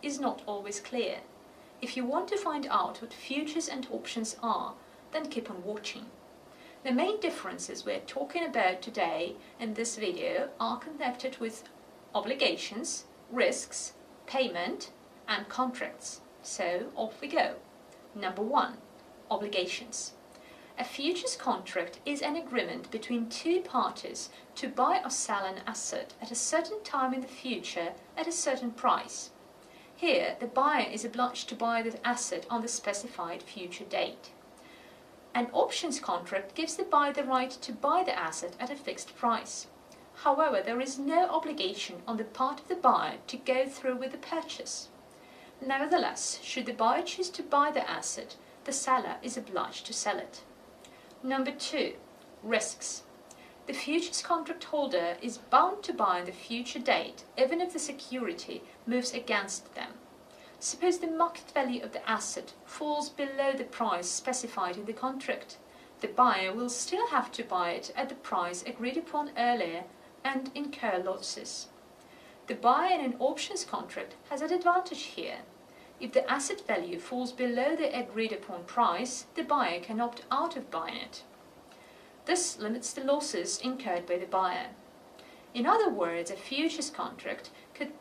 is not always clear. If you want to find out what futures and options are, then keep on watching. The main differences we're talking about today in this video are connected with obligations, risks, payment and contracts. So off we go. Number 1. Obligations. A futures contract is an agreement between two parties to buy or sell an asset at a certain time in the future at a certain price. Here, the buyer is obliged to buy the asset on the specified future date. An options contract gives the buyer the right to buy the asset at a fixed price. However, there is no obligation on the part of the buyer to go through with the purchase. Nevertheless, should the buyer choose to buy the asset, the seller is obliged to sell it. Number 2. Risks. The futures contract holder is bound to buy on the future date even if the security moves against them. Suppose the market value of the asset falls below the price specified in the contract. The buyer will still have to buy it at the price agreed upon earlier and incur losses. The buyer in an options contract has an advantage here. If the asset value falls below the agreed upon price, the buyer can opt out of buying it. This limits the losses incurred by the buyer. In other words, a futures contract could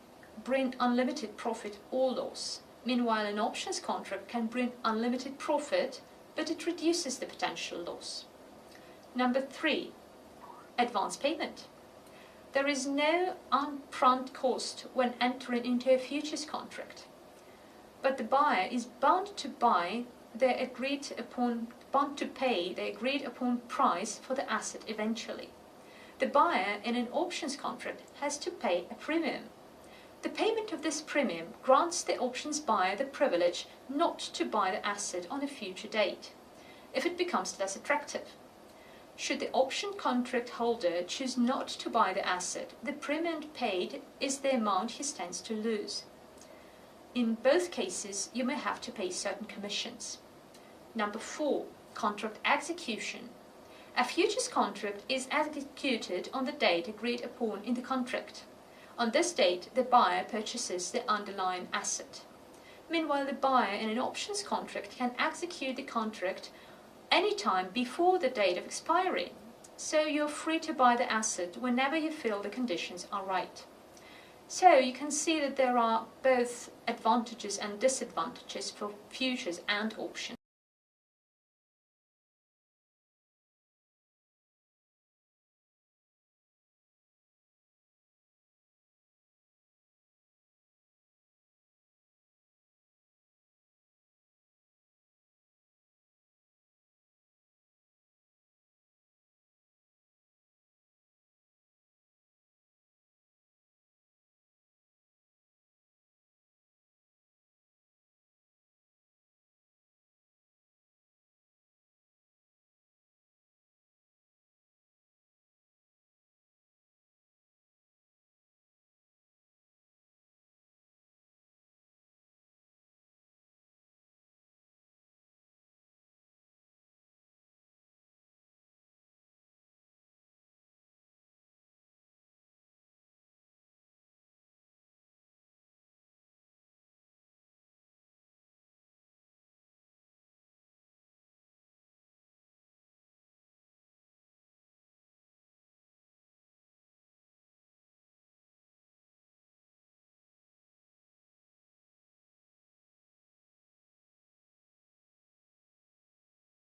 bring unlimited profit or loss. Meanwhile, an options contract can bring unlimited profit, but it reduces the potential loss. Number 3. Advance payment. There is no upfront cost when entering into a futures contract, but the buyer is bound to pay the agreed upon price for the asset eventually. The buyer in an options contract has to pay a premium. The payment of this premium grants the options buyer the privilege not to buy the asset on a future date, if it becomes less attractive. Should the option contract holder choose not to buy the asset, the premium paid is the amount he stands to lose. In both cases, you may have to pay certain commissions. Number 4. Contract execution. A futures contract is executed on the date agreed upon in the contract. On this date, the buyer purchases the underlying asset. Meanwhile, the buyer in an options contract can execute the contract any time before the date of expiry, so you're free to buy the asset whenever you feel the conditions are right. So you can see that there are both advantages and disadvantages for futures and options.